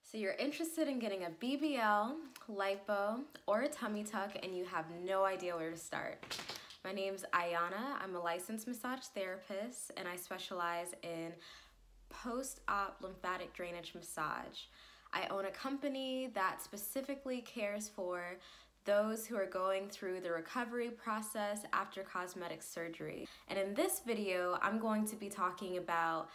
So you're interested in getting a BBL, lipo, or a tummy tuck and you have no idea where to start. My name's Ayana. I'm a licensed massage therapist and I specialize in post-op lymphatic drainage massage. I own a company that specifically cares for those who are going through the recovery process after cosmetic surgery. And in this video, I'm going to be talking about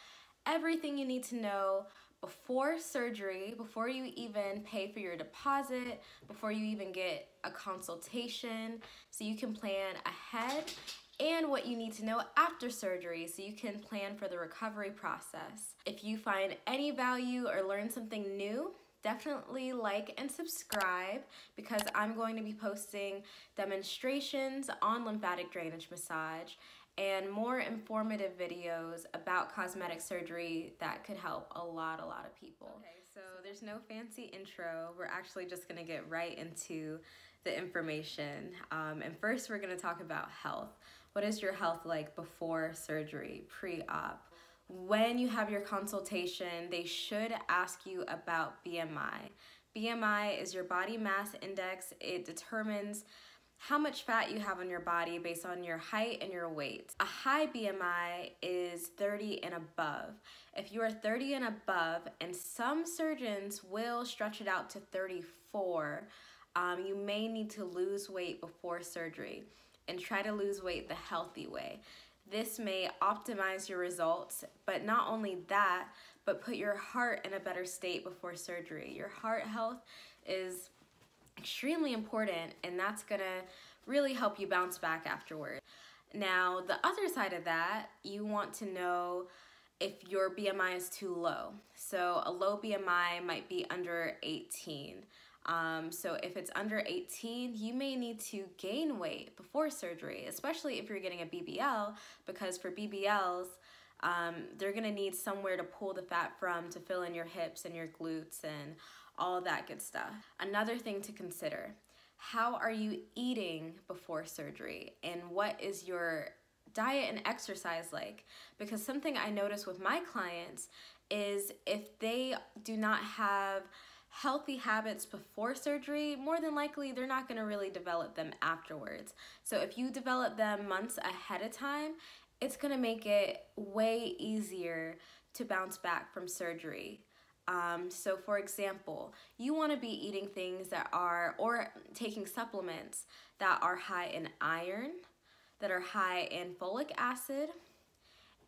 everything you need to know before surgery, before you even pay for your deposit, before you even get a consultation, so you can plan ahead, and what you need to know after surgery so you can plan for the recovery process. If you find any value or learn something new, definitely like and subscribe because I'm going to be posting demonstrations on lymphatic drainage massage and more informative videos about cosmetic surgery that could help a lot of people. Okay, so there's no fancy intro. We're actually just gonna get right into the information. And first we're gonna talk about health. What is your health like before surgery, pre-op? When you have your consultation, they should ask you about BMI. BMI is your body mass index. It determines how much fat you have on your body based on your height and your weight. A high BMI is 30 and above. If you are 30 and above, and some surgeons will stretch it out to 34, you may need to lose weight before surgery and try to lose weight the healthy way. This may optimize your results, but not only that, but put your heart in a better state before surgery. Your heart health is extremely important, and that's gonna really help you bounce back afterward. Now, the other side of that, you want to know if your BMI is too low. So a low BMI might be under 18. So if it's under 18, you may need to gain weight before surgery, especially if you're getting a BBL, because for BBLs, they're gonna need somewhere to pull the fat from to fill in your hips and your glutes and all that good stuff. Another thing to consider, how are you eating before surgery and what is your diet and exercise like? Because something I notice with my clients is if they do not have healthy habits before surgery, more than likely they're not going to really develop them afterwards. So if you develop them months ahead of time, it's going to make it way easier to bounce back from surgery. So for example, you want to be eating things that are, or taking supplements that are high in iron, that are high in folic acid,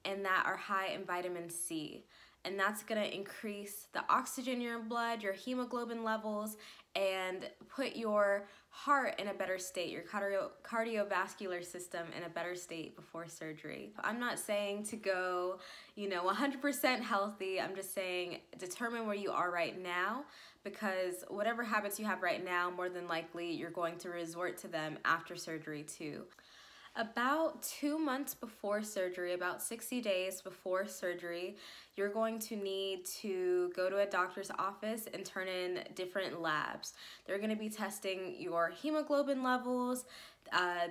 and that are high in vitamin C. And that's going to increase the oxygen in your blood, your hemoglobin levels, and put your heart in a better state, your cardiovascular system in a better state before surgery. I'm not saying to go, 100% healthy. I'm just saying determine where you are right now, because whatever habits you have right now, more than likely you're going to resort to them after surgery too. About 2 months before surgery, about 60 days before surgery, you're going to need to go to a doctor's office and turn in different labs. They're going to be testing your hemoglobin levels.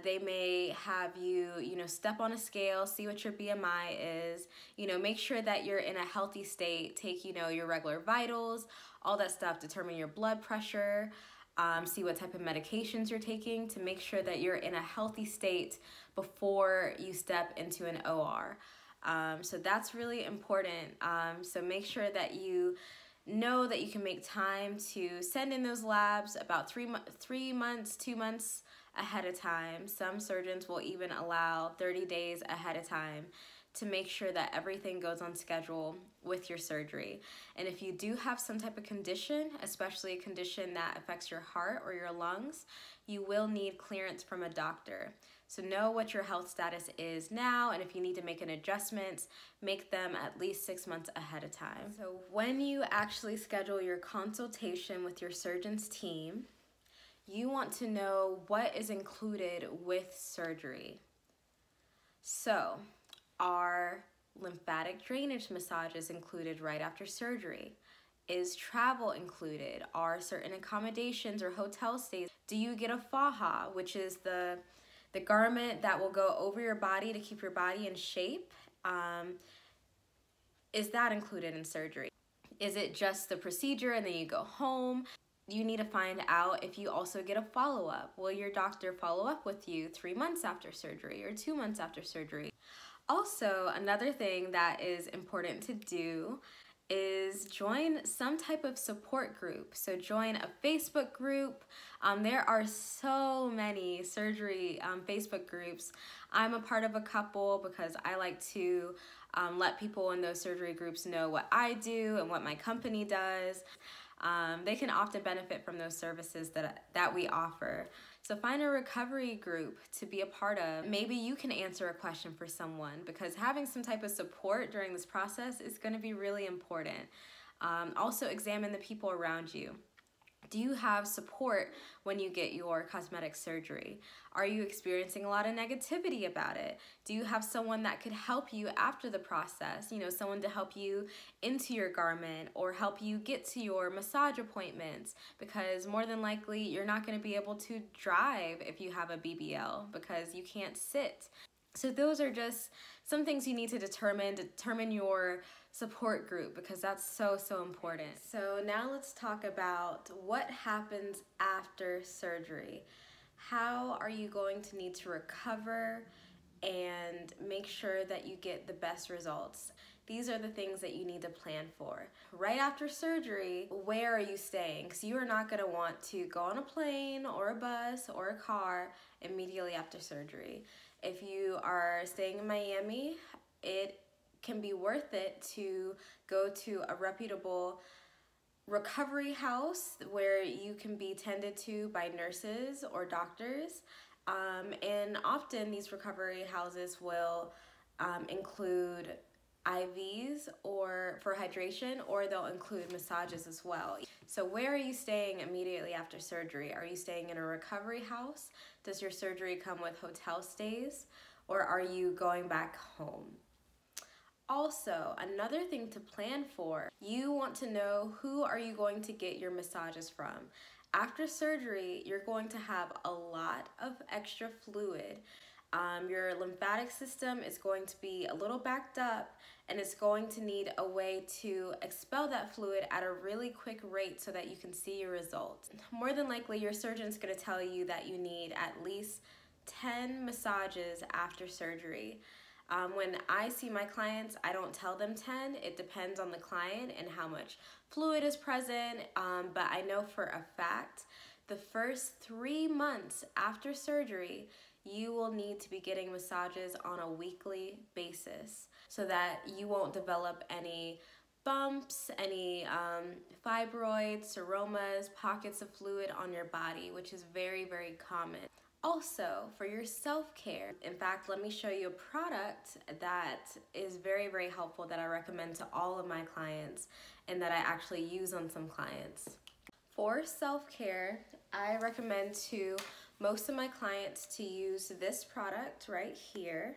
They may have you, step on a scale, see what your BMI is, make sure that you're in a healthy state, take, your regular vitals, all that stuff, determine your blood pressure. See what type of medications you're taking to make sure that you're in a healthy state before you step into an OR. So that's really important. So make sure that you know that you can make time to send in those labs about 2 months ahead of time. Some surgeons will even allow 30 days ahead of time to make sure that everything goes on schedule with your surgery. And if you do have some type of condition, especially a condition that affects your heart or your lungs, you will need clearance from a doctor. So know what your health status is now, and if you need to make an adjustment, make them at least 6 months ahead of time. So when you actually schedule your consultation with your surgeon's team, you want to know what is included with surgery. So, are lymphatic drainage massages included right after surgery? Is travel included? Are certain accommodations or hotel stays? Do you get a faja, which is the garment that will go over your body to keep your body in shape? Is that included in surgery? Is it just the procedure and then you go home? You need to find out if you also get a follow-up. Will your doctor follow up with you 3 months after surgery or 2 months after surgery? Also, another thing that is important to do is join some type of support group. So join a Facebook group. There are so many surgery Facebook groups. I'm a part of a couple because I like to let people in those surgery groups know what I do and what my company does. They can often benefit from those services that we offer. So find a recovery group to be a part of. Maybe you can answer a question for someone, because having some type of support during this process is going to be really important. Also examine the people around you. Do you have support when you get your cosmetic surgery? Are you experiencing a lot of negativity about it? Do you have someone that could help you after the process? You know, someone to help you into your garment or help you get to your massage appointments, because more than likely you're not going to be able to drive if you have a BBL because you can't sit. So those are just some things you need to determine your support group, because that's so important. So now let's talk about what happens after surgery. How are you going to need to recover and make sure that you get the best results? These are the things that you need to plan for. Right after surgery, where are you staying? Because you are not going to want to go on a plane or a bus or a car immediately after surgery. If you are staying in Miami, it can be worth it to go to a reputable recovery house where you can be tended to by nurses or doctors. And often these recovery houses will include IVs or for hydration, or they'll include massages as well. So where are you staying immediately after surgery? Are you staying in a recovery house? Does your surgery come with hotel stays, or are you going back home? Also, another thing to plan for, you want to know who are you going to get your massages from. After surgery, you're going to have a lot of extra fluid. Your lymphatic system is going to be a little backed up, and it's going to need a way to expel that fluid at a really quick rate so that you can see your results. More than likely, your surgeon's going to tell you that you need at least 10 massages after surgery. When I see my clients, I don't tell them 10. It depends on the client and how much fluid is present, but I know for a fact the first 3 months after surgery, you will need to be getting massages on a weekly basis so that you won't develop any bumps, any fibroids, seromas, pockets of fluid on your body, which is very common. Also, for your self-care, in fact, let me show you a product that is very helpful that I recommend to all of my clients and that I actually use on some clients. For self-care, I recommend to most of my clients to use this product right here.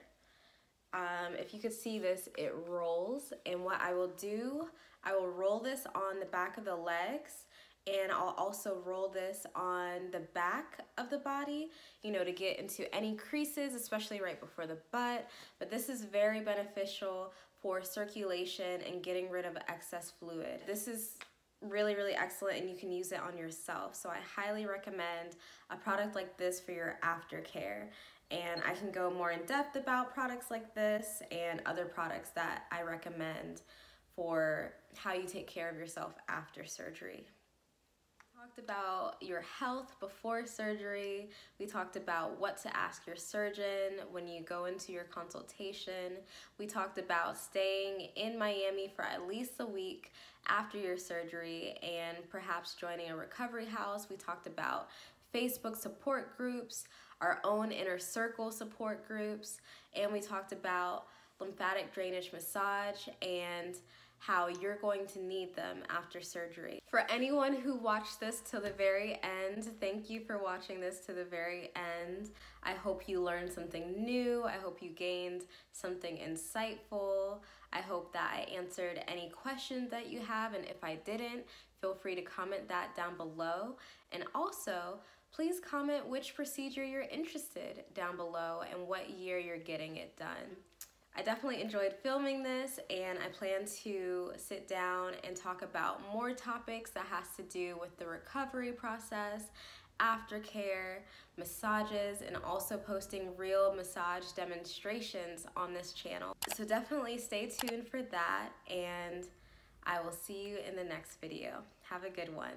If you could see this, it rolls, and what I will do, I will roll this on the back of the legs, and I'll also roll this on the back of the body, you know, to get into any creases, especially right before the butt. But this is very beneficial for circulation and getting rid of excess fluid. This is really excellent, and you can use it on yourself. So I highly recommend a product like this for your aftercare. And I can go more in depth about products like this and other products that I recommend for how you take care of yourself after surgery. We talked about your health before surgery. We talked about what to ask your surgeon when you go into your consultation. We talked about staying in Miami for at least a week after your surgery and perhaps joining a recovery house. We talked about Facebook support groups, our own inner circle support groups, and we talked about lymphatic drainage massage and how you're going to need them after surgery. For anyone who watched this to the very end, thank you for watching this to the very end. I hope you learned something new. I hope you gained something insightful. I hope that I answered any questions that you have, and if I didn't, feel free to comment that down below. And also, please comment which procedure you're interested down below and what year you're getting it done. I definitely enjoyed filming this, and I plan to sit down and talk about more topics that has to do with the recovery process, aftercare, massages, and also posting real massage demonstrations on this channel. So definitely stay tuned for that, and I will see you in the next video. Have a good one.